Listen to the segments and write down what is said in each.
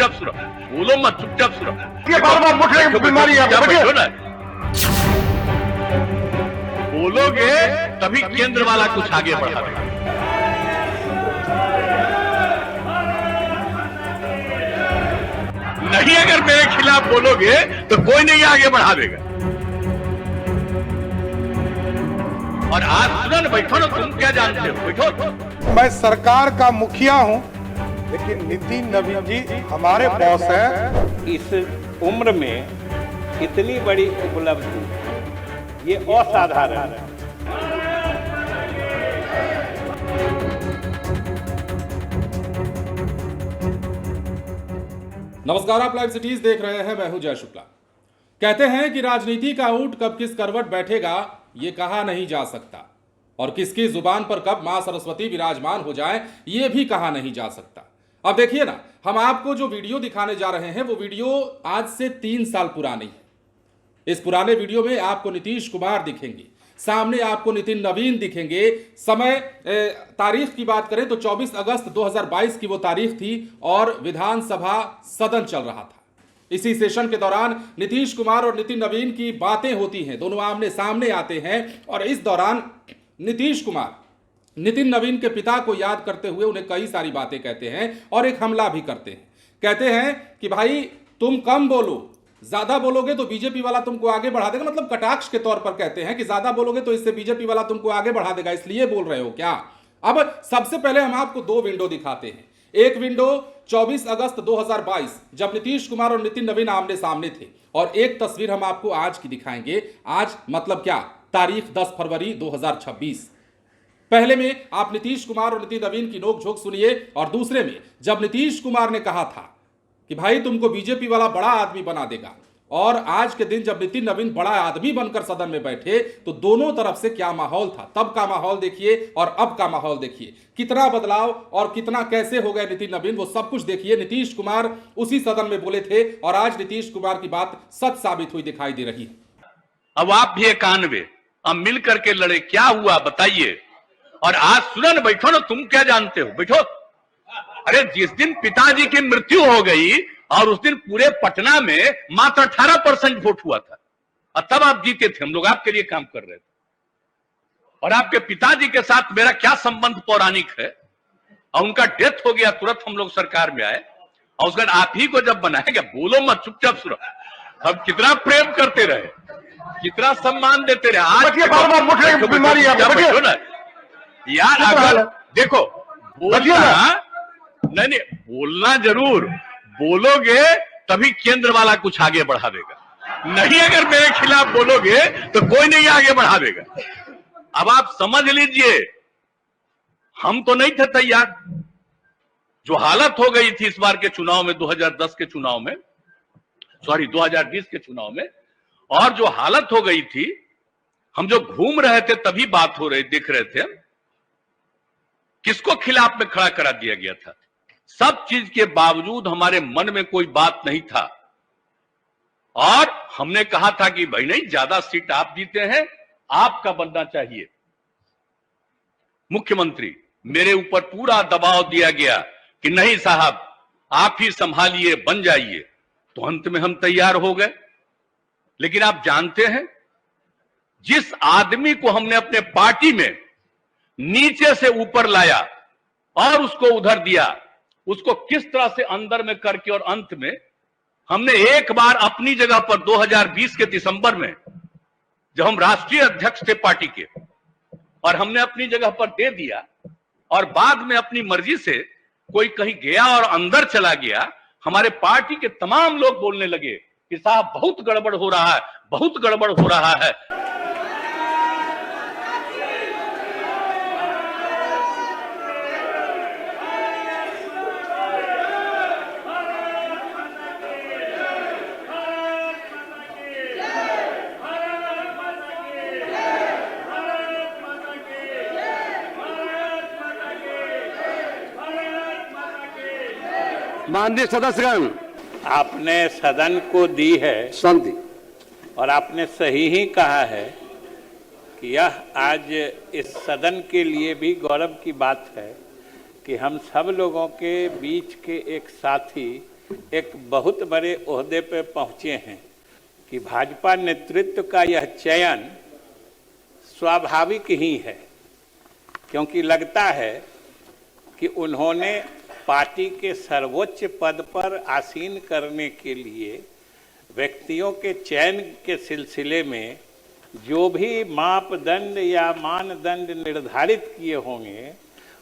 चुपचाप सुनो, बोलो मत, चुपचाप सुनो। ये बार-बार मुठभेड़ की बीमारी है, बैठो ना। बोलोगे तभी केंद्र वाला कुछ आगे बढ़ाएगा। नहीं, अगर मेरे खिलाफ बोलोगे तो कोई नहीं आगे बढ़ा देगा। और आज सुनो ना, बैठो ना, तुम क्या जानते हो, बैठो। मैं सरकार का मुखिया हूं, लेकिन नितिन नवीन जी हमारे बॉस हैं। इस उम्र में इतनी बड़ी उपलब्धि ये असाधारण है। नमस्कार, आप लाइव सिटीज देख रहे हैं। मैं हूं जय शुक्ला। कहते हैं कि राजनीति का ऊंट कब किस करवट बैठेगा ये कहा नहीं जा सकता, और किसकी जुबान पर कब मां सरस्वती विराजमान हो जाए ये भी कहा नहीं जा सकता। अब देखिए ना, हम आपको जो वीडियो दिखाने जा रहे हैं वो वीडियो आज से 3 साल पुरानी है। इस पुराने वीडियो में आपको नीतीश कुमार दिखेंगे, सामने आपको नितिन नवीन दिखेंगे। समय तारीख की बात करें तो 24 अगस्त 2022 की वो तारीख थी और विधानसभा सदन चल रहा था। इसी सेशन के दौरान नीतीश कुमार और नितिन नवीन की बातें होती हैं, दोनों आमने सामने आते हैं। और इस दौरान नीतीश कुमार नितिन नवीन के पिता को याद करते हुए उन्हें कई सारी बातें कहते हैं और एक हमला भी करते हैं। कहते हैं कि भाई तुम कम बोलो, ज्यादा बोलोगे तो बीजेपी वाला तुमको आगे बढ़ा देगा। मतलब कटाक्ष के तौर पर कहते हैं कि ज्यादा बोलोगे तो इससे बीजेपी वाला तुमको आगे बढ़ा देगा, इसलिए बोल रहे हो क्या। अब सबसे पहले हम आपको 2 विंडो दिखाते हैं। एक विंडो 24 अगस्त 2022 जब नीतीश कुमार और नितिन नवीन आमने सामने थे, और एक तस्वीर हम आपको आज की दिखाएंगे। आज मतलब क्या, तारीख 10 फरवरी 2026। पहले में आप नीतीश कुमार और नितिन नवीन की नोकझोंक सुनिए, और दूसरे में जब नीतीश कुमार ने कहा था कि भाई तुमको बीजेपी वाला बड़ा आदमी बना देगा, और आज के दिन जब नितिन नवीन बड़ा आदमी बनकर सदन में बैठे तो दोनों तरफ से क्या माहौल था। तब का माहौल देखिए और अब का माहौल देखिए, कितना बदलाव और कितना कैसे हो गए नितिन नवीन, वो सब कुछ देखिए। नीतीश कुमार उसी सदन में बोले थे और आज नीतीश कुमार की बात सच साबित हुई दिखाई दे रही है। अब आप भी 91 अब मिल करके लड़े, क्या हुआ बताइए। और आज सुनो ना, बैठो ना, तुम क्या जानते हो, बैठो। अरे जिस दिन पिताजी की मृत्यु हो गई और उस दिन पूरे पटना में मात्र 18% वोट हुआ था, और तब आप जीते थे। हम लोग आपके लिए काम कर रहे थे। और आपके पिताजी के साथ मेरा क्या संबंध पौराणिक है, और उनका डेथ हो गया, तुरंत हम लोग सरकार में आए, और उसके बाद आप ही को जब बनाया गया। बोलो मत, चुपचाप सुनो। हम कितना प्रेम करते रहे, कितना सम्मान देते रहे। आज बार-बार मुठभेड़ की बीमारी है, बैठो ना यार। अगर देखो बोलना नहीं, बोलना जरूर, बोलोगे तभी केंद्र वाला कुछ आगे बढ़ा देगा। नहीं, अगर मेरे खिलाफ बोलोगे तो कोई नहीं आगे बढ़ा देगा। अब आप समझ लीजिए, हम तो नहीं थे तैयार। जो हालत हो गई थी इस बार के चुनाव में, 2010 के चुनाव में, 2020 के चुनाव में, और जो हालत हो गई थी, हम जो घूम रहे थे तभी बात हो रही, देख रहे थे किसको खिलाफ में खड़ा करा दिया गया था। सब चीज के बावजूद हमारे मन में कोई बात नहीं था, और हमने कहा था कि भाई नहीं, ज्यादा सीट आप जीते हैं, आपका बनना चाहिए मुख्यमंत्री। मेरे ऊपर पूरा दबाव दिया गया कि नहीं साहब आप ही संभालिए, बन जाइए। तो अंत में हम तैयार हो गए। लेकिन आप जानते हैं, जिस आदमी को हमने अपने पार्टी में नीचे से ऊपर लाया और उसको उधर दिया, उसको किस तरह से अंदर में करके, और अंत में हमने एक बार अपनी जगह पर 2020 के दिसंबर में, जब हम राष्ट्रीय अध्यक्ष थे पार्टी के, और हमने अपनी जगह पर दे दिया, और बाद में अपनी मर्जी से कोई कहीं गया और अंदर चला गया। हमारे पार्टी के तमाम लोग बोलने लगे कि साहब बहुत गड़बड़ हो रहा है, बहुत गड़बड़ हो रहा है। माननीय सदस्यगण, आपने सदन को दी है शांति, और आपने सही ही कहा है कि यह आज इस सदन के लिए भी गौरव की बात है कि हम सब लोगों के बीच के एक साथी एक बहुत बड़े ओहदे पे पहुंचे हैं कि भाजपा नेतृत्व का यह चयन स्वाभाविक ही है, क्योंकि लगता है कि उन्होंने पार्टी के सर्वोच्च पद पर आसीन करने के लिए व्यक्तियों के चयन के सिलसिले में जो भी मापदंड या मानदंड निर्धारित किए होंगे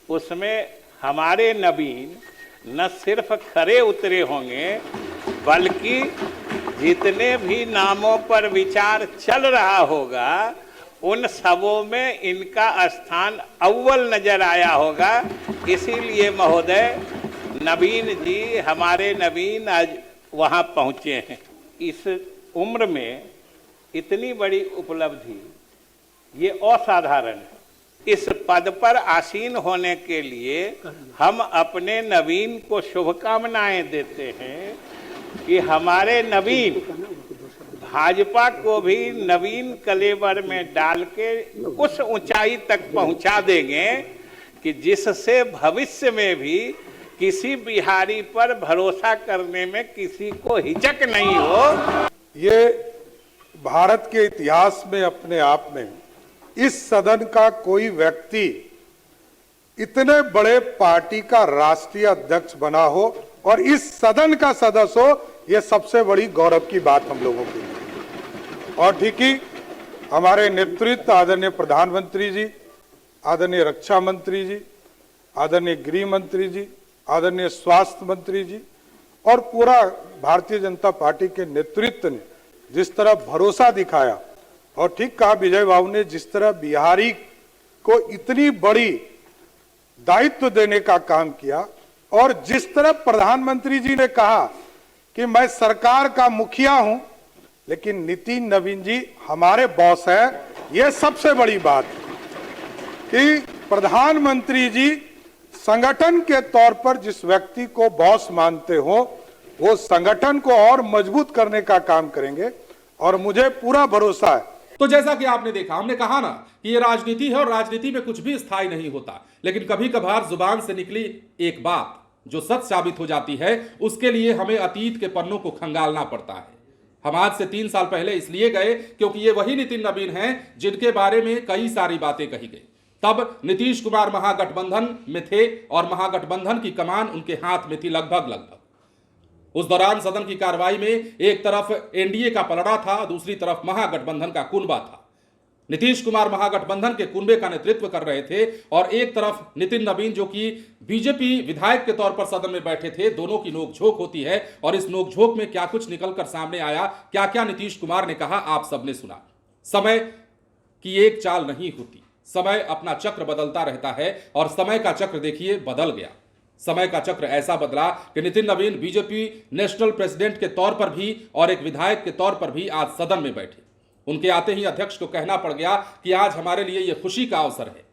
उसमें हमारे नवीन न सिर्फ खरे उतरे होंगे बल्कि जितने भी नामों पर विचार चल रहा होगा उन सबों में इनका स्थान अव्वल नजर आया होगा। इसीलिए महोदय नवीन जी, हमारे नवीन आज वहाँ पहुँचे हैं। इस उम्र में इतनी बड़ी उपलब्धि ये असाधारण है। इस पद पर आसीन होने के लिए हम अपने नवीन को शुभकामनाएं देते हैं कि हमारे नवीन भाजपा को भी नवीन कलेवर में डाल के उस ऊंचाई तक पहुंचा देंगे कि जिससे भविष्य में भी किसी बिहारी पर भरोसा करने में किसी को हिचक नहीं हो। ये भारत के इतिहास में अपने आप में इस सदन का कोई व्यक्ति इतने बड़े पार्टी का राष्ट्रीय अध्यक्ष बना हो और इस सदन का सदस्य हो, यह सबसे बड़ी गौरव की बात हम लोगों के लिए। और ठीक ही हमारे नेतृत्व आदरणीय प्रधानमंत्री जी, आदरणीय रक्षा मंत्री जी, आदरणीय गृह मंत्री जी, आदरणीय स्वास्थ्य मंत्री जी और पूरा भारतीय जनता पार्टी के नेतृत्व ने जिस तरह भरोसा दिखाया और ठीक कहा विजय बाबू ने, जिस तरह बिहारी को इतनी बड़ी दायित्व देने का काम किया और जिस तरह प्रधानमंत्री जी ने कहा कि मैं सरकार का मुखिया हूं लेकिन नितिन नवीन जी हमारे बॉस है, यह सबसे बड़ी बात कि प्रधानमंत्री जी संगठन के तौर पर जिस व्यक्ति को बॉस मानते हो वो संगठन को और मजबूत करने का काम करेंगे और मुझे पूरा भरोसा है। तो जैसा कि आपने देखा, हमने कहा ना कि ये राजनीति है और राजनीति में कुछ भी स्थायी नहीं होता, लेकिन कभी कभार जुबान से निकली एक बात जो सच साबित हो जाती है उसके लिए हमें अतीत के पन्नों को खंगालना पड़ता है। हम आज से 3 साल पहले इसलिए गए क्योंकि ये वही नितिन नवीन हैं जिनके बारे में कई सारी बातें कही गई। तब नीतीश कुमार महागठबंधन में थे और महागठबंधन की कमान उनके हाथ में थी लगभग। उस दौरान सदन की कार्रवाई में एक तरफ एनडीए का पलड़ा था, दूसरी तरफ महागठबंधन का कुनबा था। नीतीश कुमार महागठबंधन के कुनबे का नेतृत्व कर रहे थे और एक तरफ नितिन नवीन जो कि बीजेपी विधायक के तौर पर सदन में बैठे थे। दोनों की नोकझोंक होती है और इस नोकझोंक में क्या कुछ निकलकर सामने आया, क्या क्या नीतीश कुमार ने कहा, आप सबने सुना। समय की एक चाल नहीं होती, समय अपना चक्र बदलता रहता है और समय का चक्र देखिए बदल गया। समय का चक्र ऐसा बदला कि नितिन नवीन बीजेपी नेशनल प्रेसिडेंट के तौर पर भी और एक विधायक के तौर पर भी आज सदन में बैठे। उनके आते ही अध्यक्ष को कहना पड़ गया कि आज हमारे लिए यह खुशी का अवसर है।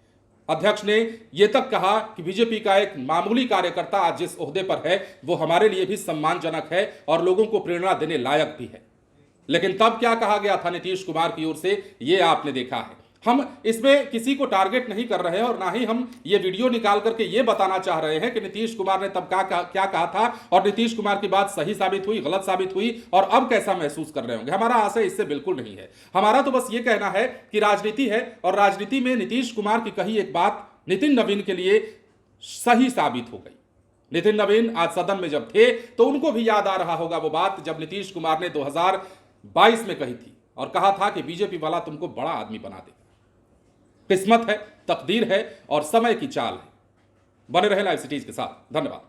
अध्यक्ष ने यह तक कहा कि बीजेपी का एक मामूली कार्यकर्ता आज जिस ओहदे पर है वो हमारे लिए भी सम्मानजनक है और लोगों को प्रेरणा देने लायक भी है। लेकिन तब क्या कहा गया था नीतीश कुमार की ओर से, ये आपने देखा है। हम इसमें किसी को टारगेट नहीं कर रहे हैं और ना ही हम ये वीडियो निकाल करके ये बताना चाह रहे हैं कि नीतीश कुमार ने तब क्या कहा था और नीतीश कुमार की बात सही साबित हुई, गलत साबित हुई और अब कैसा महसूस कर रहे होंगे। हमारा आशय इससे बिल्कुल नहीं है। हमारा तो बस ये कहना है कि राजनीति है और राजनीति में नीतीश कुमार की कही एक बात नितिन नवीन के लिए सही साबित हो गई। नितिन नवीन आज सदन में जब थे तो उनको भी याद आ रहा होगा वो बात जब नीतीश कुमार ने 2022 में कही थी और कहा था कि बीजेपी वाला तुमको बड़ा आदमी बना देगा। किस्मत है, तकदीर है और समय की चाल है। बने रहे लाइव सिटीज के साथ। धन्यवाद।